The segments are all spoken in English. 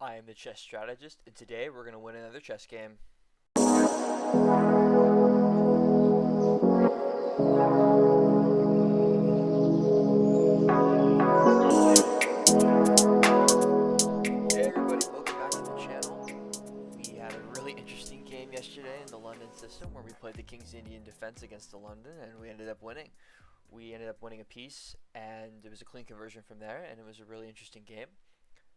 I am the chess strategist, and today we're going to win another chess game. Hey everybody, welcome back to the channel. We had a really interesting game yesterday in the London system where we played the King's Indian defense against the London, and we ended up winning. We ended up winning a piece, and it was a clean conversion from there, and it was a really interesting game.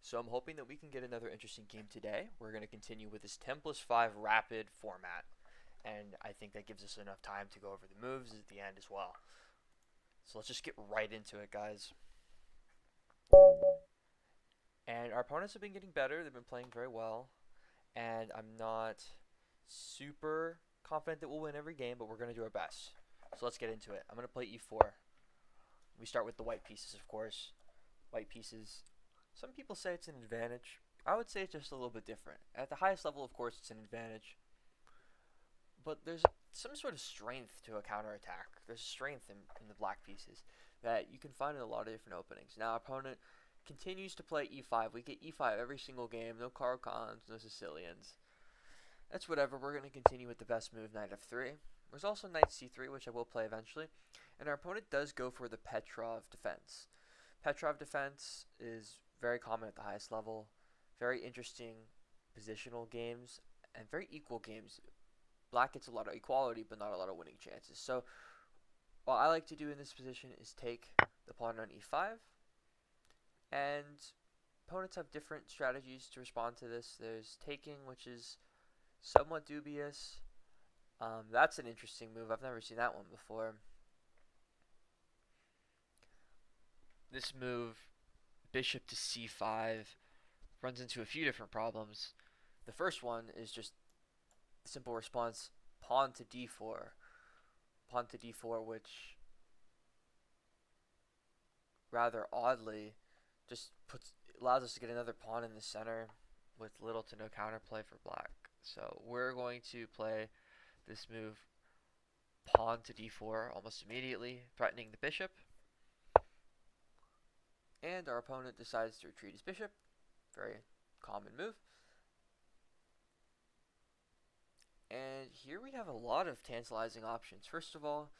So I'm hoping that we can get another interesting game today. We're going to continue with this 10 plus 5 rapid format, and I think that gives us enough time to go over the moves at the end as well. So let's just get right into it, guys. And our opponents have been getting better. They've been playing very well. And I'm not super confident that we'll win every game, but we're going to do our best. So let's get into it. I'm going to play e4. We start with the white pieces, of course. White pieces. Some people say it's an advantage. I would say it's just a little bit different. At the highest level, of course, it's an advantage. But there's some sort of strength to a counterattack. There's strength in the black pieces that you can find in a lot of different openings. Now, our opponent continues to play e5. We get e5 every single game. No Caro-Kanns, no Sicilians. That's whatever. We're going to continue with the best move, knight f3. There's also knight c3, which I will play eventually. And our opponent does go for the Petrov defense. Petrov defense is very common at the highest level. Very interesting positional games and very equal games. Black gets a lot of equality, but not a lot of winning chances. So what I like to do in this position is take the pawn on e5. And opponents have different strategies to respond to this. There's taking, which is somewhat dubious. That's an interesting move. I've never seen that one before. This move, bishop to c5, runs into a few different problems. The first one is just simple response, pawn to d4. Pawn to d4, which rather oddly just allows us to get another pawn in the center with little to no counterplay for black. So we're going to play this move, pawn to d4, almost immediately, threatening the bishop. And our opponent decides to retreat his bishop. Very common move. And here we have a lot of tantalizing options. First of all,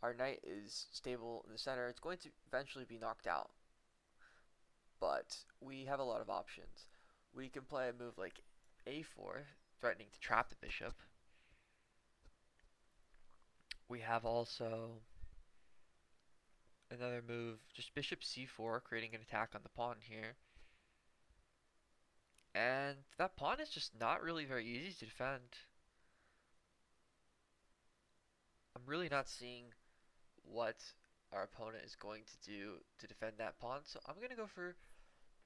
our knight is stable in the center. It's going to eventually be knocked out. But we have a lot of options. We can play a move like a4, threatening to trap the bishop. We have also another move, just bishop c4, creating an attack on the pawn here. And that pawn is just not really very easy to defend. I'm really not seeing what our opponent is going to do to defend that pawn, so I'm going to go for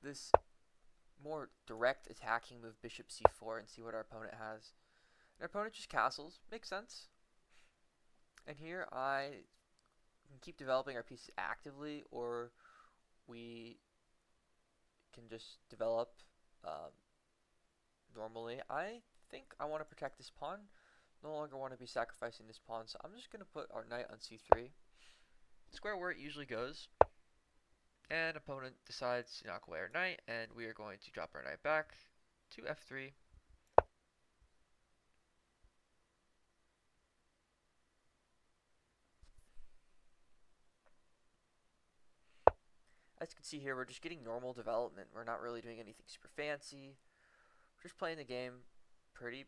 this more direct attacking move, bishop c4, and see what our opponent has. And our opponent just castles. Makes sense. And here I can keep developing our pieces actively, or we can just develop normally. I think I want to protect this pawn. No longer want to be sacrificing this pawn, so I'm just going to put our knight on c3. Square where it usually goes. And opponent decides to knock away our knight, and we are going to drop our knight back to f3. As you can see here, we're just getting normal development. We're not really doing anything super fancy. We're just playing the game pretty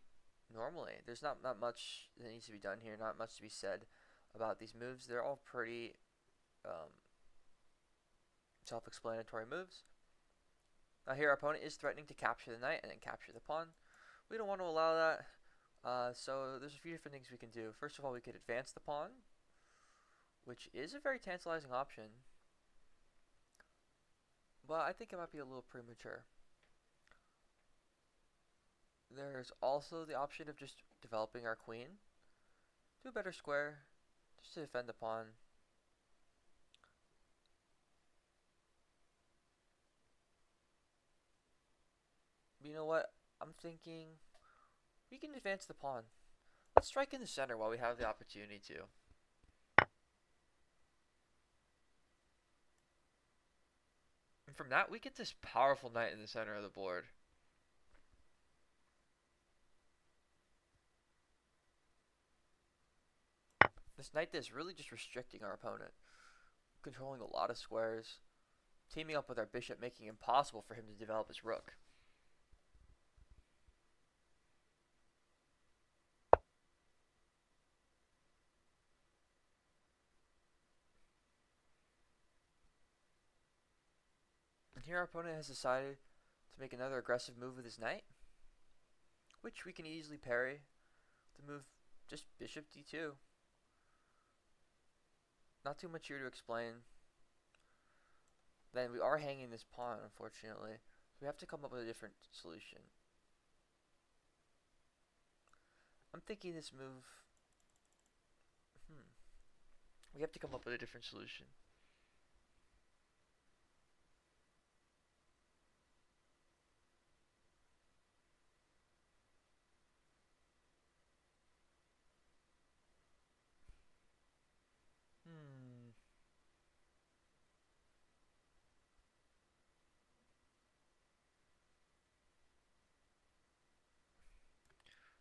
normally. There's not much that needs to be done here, not much to be said about these moves. They're all pretty self-explanatory moves. Now here our opponent is threatening to capture the knight and then capture the pawn. We don't want to allow that, so there's a few different things we can do. First of all, we could advance the pawn, which is a very tantalizing option, but I think it might be a little premature. There's also the option of just developing our queen to a better square, just to defend the pawn. But you know what? I'm thinking we can advance the pawn. Let's strike in the center while we have the opportunity to. And from that, we get this powerful knight in the center of the board. This knight is really just restricting our opponent, controlling a lot of squares, teaming up with our bishop, making it impossible for him to develop his rook. And here our opponent has decided to make another aggressive move with his knight, which we can easily parry. The move just bishop d2. Not too much here to explain. Then we are hanging this pawn, unfortunately. So we have to come up with a different solution. I'm thinking this move... We have to come up with a different solution.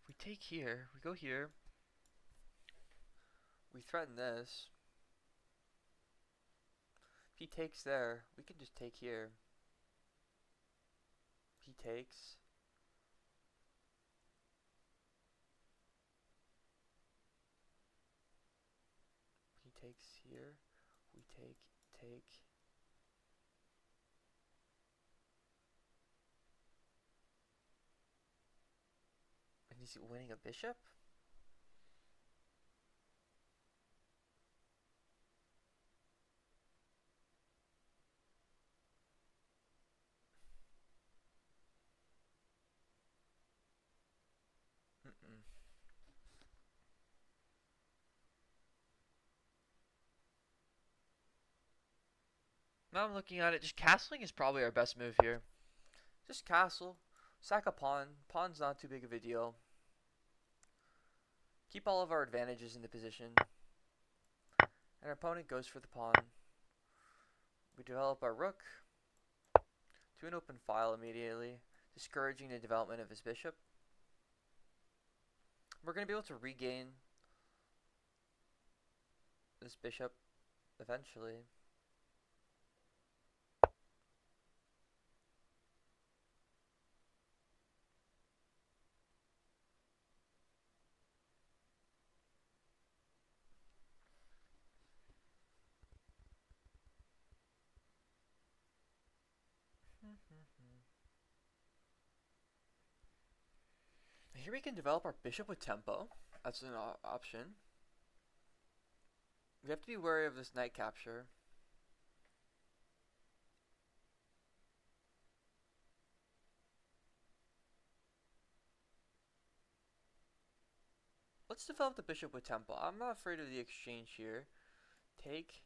If we take here, we go here, we threaten this. If he takes there, we can just take here. He takes. He takes here. We take. And he's winning a bishop? Now I'm looking at it, just castling is probably our best move here. Just castle, sack a pawn. Pawn's not too big of a deal. Keep all of our advantages in the position. And our opponent goes for the pawn. We develop our rook to an open file immediately, discouraging the development of his bishop. We're going to be able to regain this bishop eventually. Here we can develop our bishop with tempo. That's an option. We have to be wary of this knight capture. Let's develop the bishop with tempo. I'm not afraid of the exchange here. Take.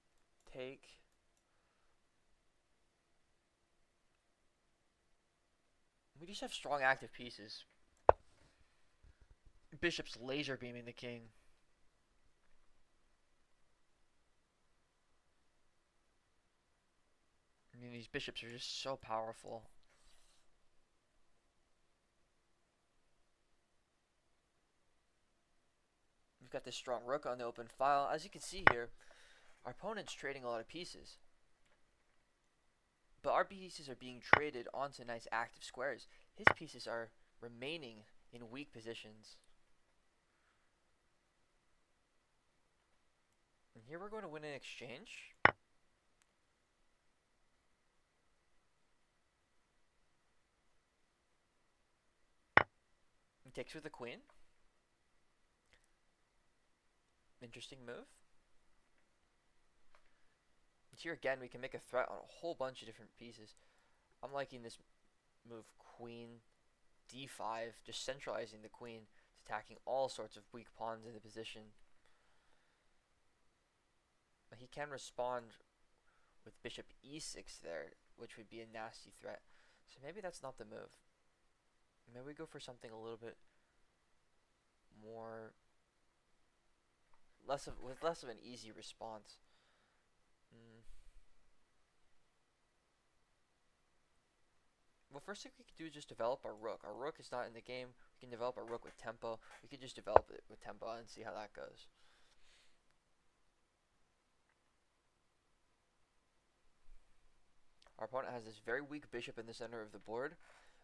We just have strong active pieces. Bishop's laser beaming the king. I mean, these bishops are just so powerful. We've got this strong rook on the open file. As you can see here, our opponent's trading a lot of pieces. But our pieces are being traded onto nice active squares. His pieces are remaining in weak positions. And here we're going to win an exchange. He takes with the queen. Interesting move. And here again, we can make a threat on a whole bunch of different pieces. I'm liking this move, queen d5, just centralizing the queen, attacking all sorts of weak pawns in the position. He can respond with bishop e6 there, which would be a nasty threat. So maybe that's not the move. Maybe we go for something a little bit more, with less of an easy response. Well, first thing we can do is just develop our rook. Our rook is not in the game. We can develop our rook with tempo. We can just develop it with tempo and see how that goes. Our opponent has this very weak bishop in the center of the board.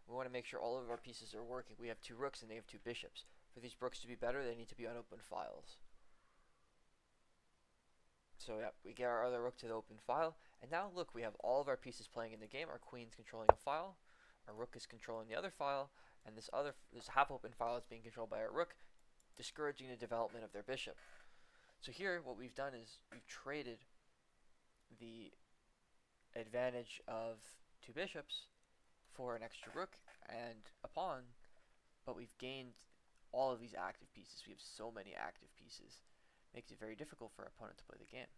We want to make sure all of our pieces are working. We have 2 rooks and they have 2 bishops. For these rooks to be better, they need to be on open files. So yeah, we get our other rook to the open file, and now look, we have all of our pieces playing in the game. Our queen's controlling a file, our rook is controlling the other file, and this half open file is being controlled by our rook, discouraging the development of their bishop. So here, what we've done is we've traded the advantage of 2 bishops for an extra rook and a pawn, but we've gained all of these active pieces. We have so many active pieces. Makes it very difficult for our opponent to play the game.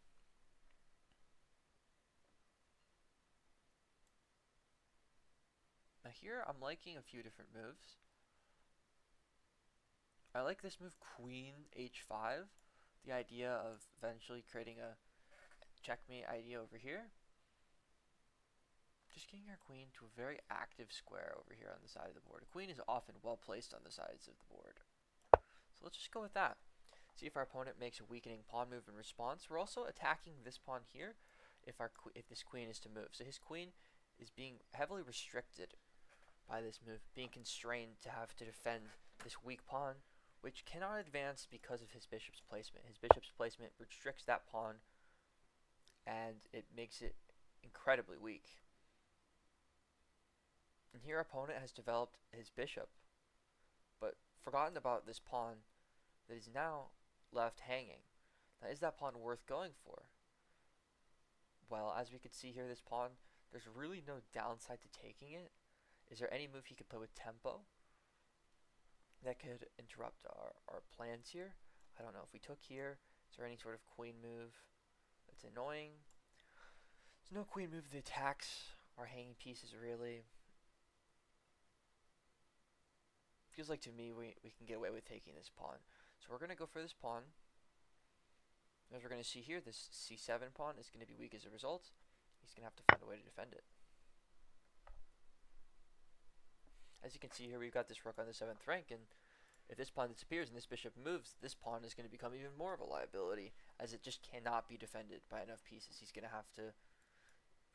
Now here I'm liking a few different moves. I like this move queen h5, the idea of eventually creating a checkmate idea over here. Just getting our queen to a very active square over here on the side of the board. A queen is often well placed on the sides of the board. So let's just go with that. See if our opponent makes a weakening pawn move in response. We're also attacking this pawn here if this queen is to move. So his queen is being heavily restricted by this move, being constrained to have to defend this weak pawn, which cannot advance because of his bishop's placement. His bishop's placement restricts that pawn, and it makes it incredibly weak. And here our opponent has developed his bishop, but forgotten about this pawn that is now left hanging. Now, is that pawn worth going for? Well, as we can see here, this pawn, there's really no downside to taking it. Is there any move he could play with tempo that could interrupt our plans here? I don't know. If we took here, is there any sort of queen move that's annoying? There's no queen move that attacks our hanging pieces, really. Feels like to me we can get away with taking this pawn. So we're going to go for this pawn. As we're going to see here, this c7 pawn is going to be weak as a result. He's going to have to find a way to defend it. As you can see here, we've got this rook on the 7th rank, and if this pawn disappears and this bishop moves, this pawn is going to become even more of a liability, as it just cannot be defended by enough pieces. He's going to have to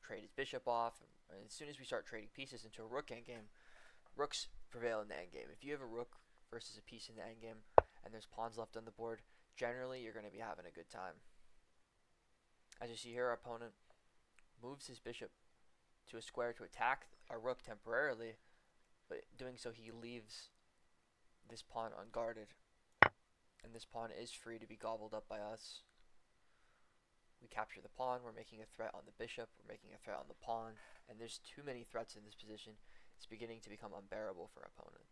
trade his bishop off, and as soon as we start trading pieces into a rook endgame, rooks prevail in the endgame. If you have a rook versus a piece in the endgame, and there's pawns left on the board, generally you're going to be having a good time. As you see here, our opponent moves his bishop to a square to attack our rook temporarily, but doing so he leaves this pawn unguarded, and this pawn is free to be gobbled up by us. We capture the pawn, we're making a threat on the bishop, we're making a threat on the pawn, and there's too many threats in this position. It's beginning to become unbearable for our opponent.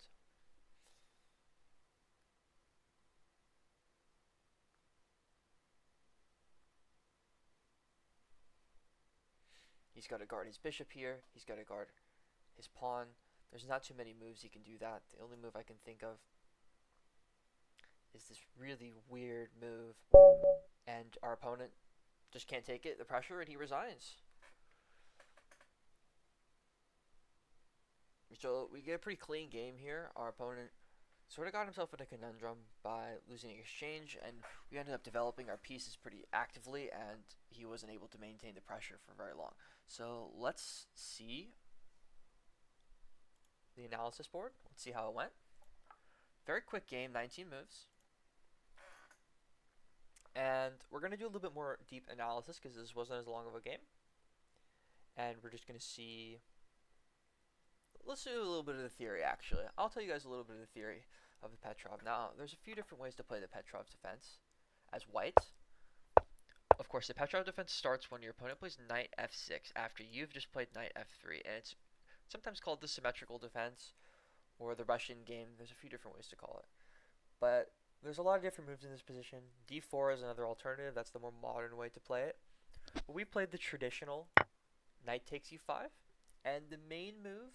He's got to guard his bishop here, he's got to guard his pawn. There's not too many moves he can do that. The only move I can think of is this really weird move, and our opponent just can't take it, the pressure, and he resigns. So we get a pretty clean game here. Our opponent sort of got himself in a conundrum by losing exchange, and we ended up developing our pieces pretty actively, and he wasn't able to maintain the pressure for very long. So let's see the analysis board. Let's see how it went. Very quick game, 19 moves. And we're going to do a little bit more deep analysis because this wasn't as long of a game. And we're just going to see... Let's do a little bit of the theory, actually. I'll tell you guys a little bit of the theory of the Petrov. Now, there's a few different ways to play the Petrov's defense as white. Of course, the Petrov defense starts when your opponent plays knight f6 after you've just played knight f3. And it's sometimes called the symmetrical defense or the Russian game. There's a few different ways to call it. But there's a lot of different moves in this position. d4 is another alternative. That's the more modern way to play it. But we played the traditional knight takes e5. And the main move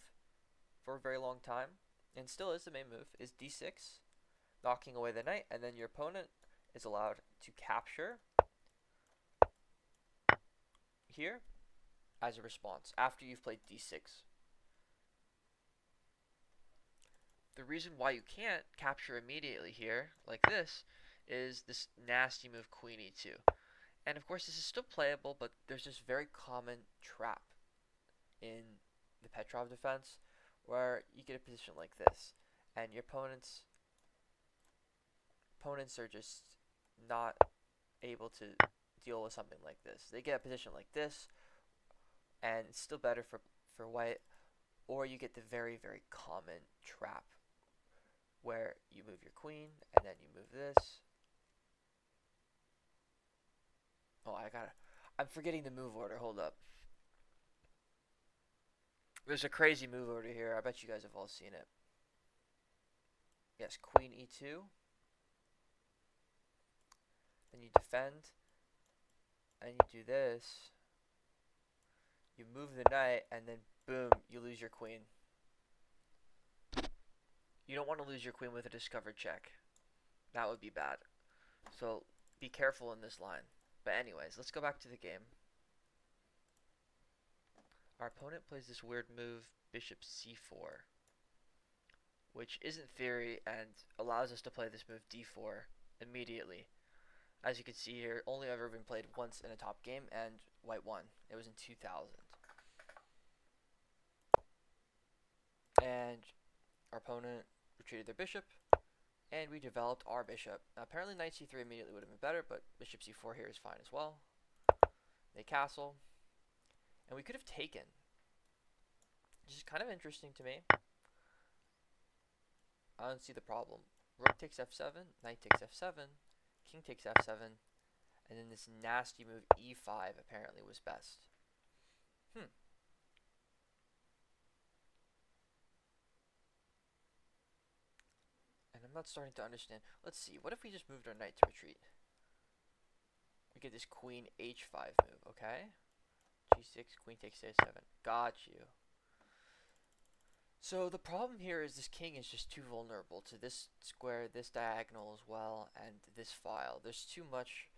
for a very long time, and still is the main move, is d6, knocking away the knight, and then your opponent is allowed to capture here as a response after you've played d6. The reason why you can't capture immediately here, like this, is this nasty move queen e2. And of course this is still playable, but there's this very common trap in the Petrov defense, where you get a position like this, and your opponents are just not able to deal with something like this. They get a position like this, and it's still better for white, or you get the very, very common trap where you move your queen, and then you move this. Oh, I'm forgetting the move order. Hold up. There's a crazy move order here. I bet you guys have all seen it. Yes, queen e2. Then you defend, and you do this. You move the knight, and then boom, you lose your queen. You don't want to lose your queen with a discovered check. That would be bad. So be careful in this line. But anyways, let's go back to the game. Our opponent plays this weird move, bishop c4, which is in theory and allows us to play this move d4 immediately. As you can see here, only ever been played once in a top game, and white won. It was in 2000. And our opponent retreated their bishop, and we developed our bishop. Now, apparently knight c3 immediately would have been better, but bishop c4 here is fine as well. They castle, and we could have taken, which is kind of interesting to me. I don't see the problem. Rook takes f7, knight takes f7, king takes f7, and then this nasty move e5 apparently was best. And I'm not starting to understand. Let's see, what if we just moved our knight to retreat? We get this queen h5 move, okay? g6, queen takes a7. Got you. So the problem here is this king is just too vulnerable to this square, this diagonal as well, and this file. There's too much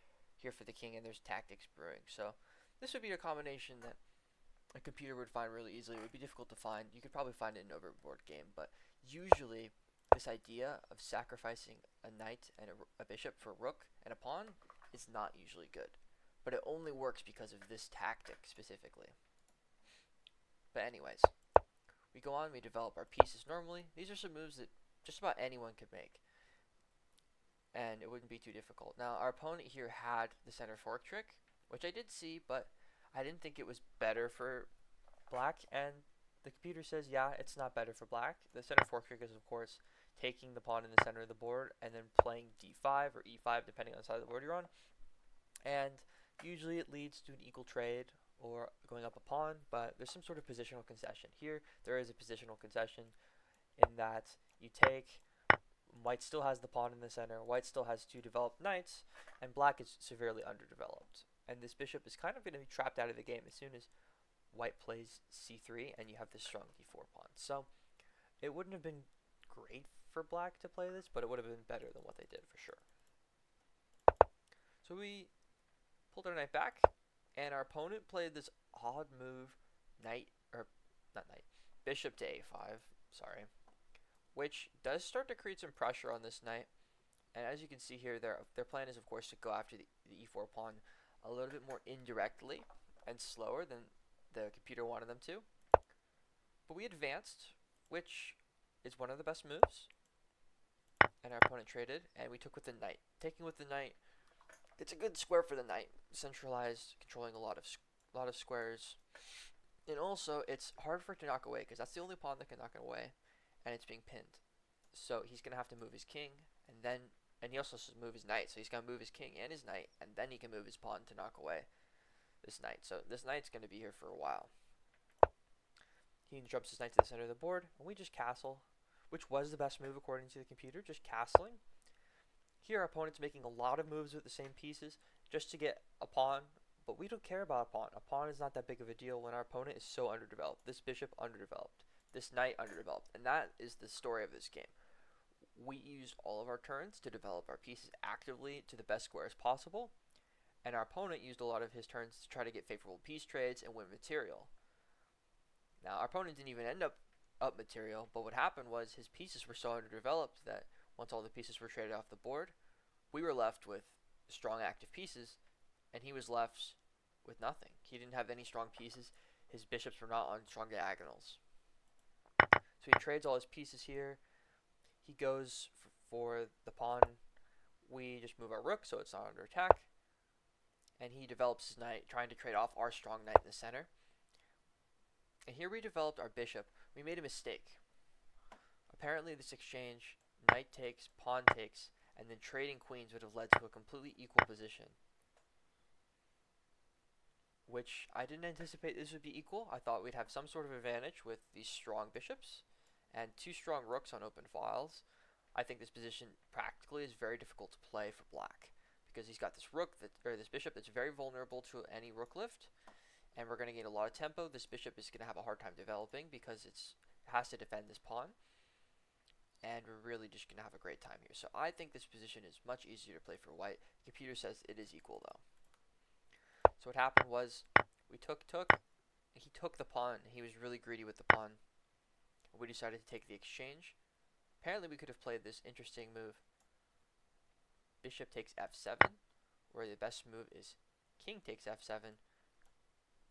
here for the king, and there's tactics brewing. So this would be a combination that a computer would find really easily. It would be difficult to find. You could probably find it in an overboard game, but usually this idea of sacrificing a knight and a bishop for a rook and a pawn is not usually good. But it only works because of this tactic specifically. But anyways, we go on, we develop our pieces normally. These are some moves that just about anyone could make, and it wouldn't be too difficult. Now, our opponent here had the center fork trick, which I did see, but I didn't think it was better for black, and the computer says, yeah, it's not better for black. The center fork trick is, of course, taking the pawn in the center of the board and then playing d5 or e5, depending on the side of the board you're on. And usually it leads to an equal trade or going up a pawn, but there's some sort of positional concession. Here, there is a positional concession in that you take, white still has the pawn in the center, white still has two developed knights, and black is severely underdeveloped. And this bishop is kind of going to be trapped out of the game as soon as white plays c3 and you have this strong d4 pawn. So it wouldn't have been great for black to play this, but it would have been better than what they did for sure. So we pulled our knight back, and our opponent played this odd move, bishop to a5, sorry, which does start to create some pressure on this knight. And as you can see here, their plan is, of course, to go after the e4 pawn a little bit more indirectly and slower than the computer wanted them to. But we advanced, which is one of the best moves. And our opponent traded, and we took with the knight. Taking with the knight, it's a good square for the knight. Centralized, controlling a lot of squares. And also, it's hard for it to knock away, because that's the only pawn that can knock it away, and it's being pinned. So he's going to have to move his king, and he also has to move his knight. So he's going to move his king and his knight, and then he can move his pawn to knock away this knight. So this knight's going to be here for a while. He interrupts his knight to the center of the board, and we just castle, which was the best move according to the computer, just castling. Here our opponent's making a lot of moves with the same pieces just to get a pawn, but we don't care about a pawn. A pawn is not that big of a deal when our opponent is so underdeveloped. This bishop underdeveloped, this knight underdeveloped, and that is the story of this game. We used all of our turns to develop our pieces actively to the best squares possible, and our opponent used a lot of his turns to try to get favorable piece trades and win material. Now, our opponent didn't even end up material, but what happened was his pieces were so underdeveloped that once all the pieces were traded off the board, we were left with strong active pieces, and he was left with nothing. He didn't have any strong pieces. his bishops were not on strong diagonals. So he trades all his pieces here. He goes for the pawn. We just move our rook so it's not under attack. And he develops his knight, trying to trade off our strong knight in the center. And here we developed our bishop. We made a mistake. Apparently this exchange, knight takes, pawn takes, and then trading queens would have led to a completely equal position. Which I didn't anticipate this would be equal. I thought we'd have some sort of advantage with these strong bishops and two strong rooks on open files. I think this position practically is very difficult to play for black because he's got this rook this bishop that's very vulnerable to any rook lift, and we're going to gain a lot of tempo. This bishop is going to have a hard time developing because it has to defend this pawn, and we're really just going to have a great time here. So I think this position is much easier to play for white. The computer says it is equal though. So what happened was we took, and he took the pawn. He was really greedy with the pawn. We decided to take the exchange. Apparently we could have played this interesting move. Bishop takes f7, where the best move is king takes f7,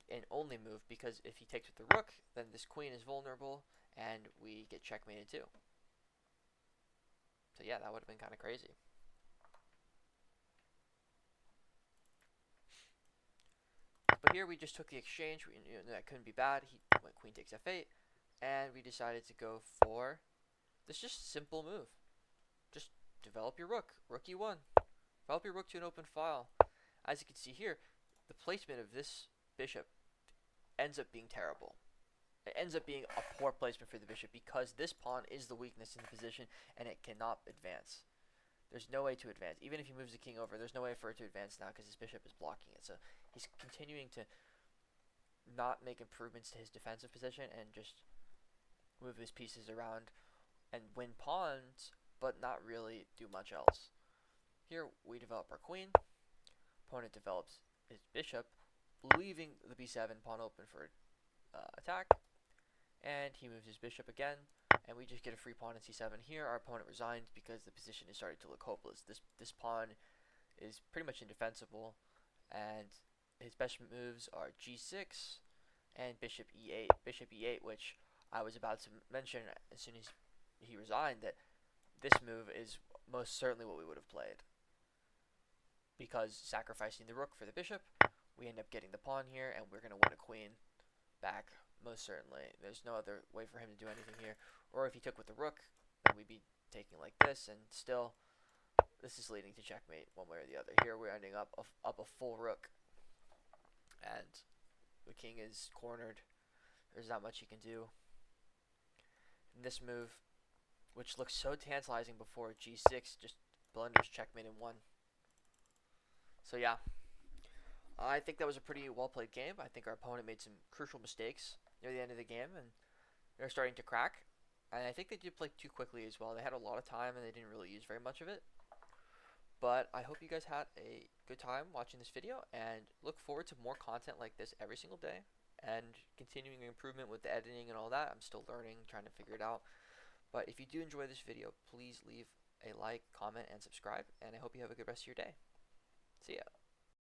and only move because if he takes with the rook, then this queen is vulnerable, and we get checkmated too. So yeah, that would have been kind of crazy. But here we just took the exchange. We knew that couldn't be bad. He went queen takes f8, and we decided to go for this just simple move. Just develop your rook. Rook e1. Develop your rook to an open file. As you can see here, the placement of this bishop ends up being terrible. It ends up being a poor placement for the bishop because this pawn is the weakness in the position and it cannot advance. There's no way to advance. Even if he moves the king over, there's no way for it to advance now because his bishop is blocking it. So he's continuing to not make improvements to his defensive position and just move his pieces around and win pawns, but not really do much else. Here we develop our queen. Opponent develops his bishop, leaving the b7 pawn open for attack. And he moves his bishop again, and we just get a free pawn in c7. Here our opponent resigns because the position is starting to look hopeless. This pawn is pretty much indefensible, and his best moves are g6 and bishop e8. Bishop e8, which I was about to mention as soon as he resigned, that this move is most certainly what we would have played. Because sacrificing the rook for the bishop, we end up getting the pawn here, and we're going to win a queen back, most certainly. There's no other way for him to do anything here. Or if he took with the rook, then we'd be taking like this, and still, this is leading to checkmate one way or the other. Here we're ending up a full rook, and the king is cornered. There's not much he can do. And this move, which looks so tantalizing before g6, just blunders checkmate in one. So yeah, I think that was a pretty well played game. I think our opponent made some crucial mistakes near the end of the game, and they're starting to crack. And I think they did play too quickly as well. They had a lot of time, and they didn't really use very much of it. But I hope you guys had a good time watching this video, and look forward to more content like this every single day, and continuing improvement with the editing and all that. I'm still learning, trying to figure it out. But if you do enjoy this video, please leave a like, comment, and subscribe, and I hope you have a good rest of your day. See ya.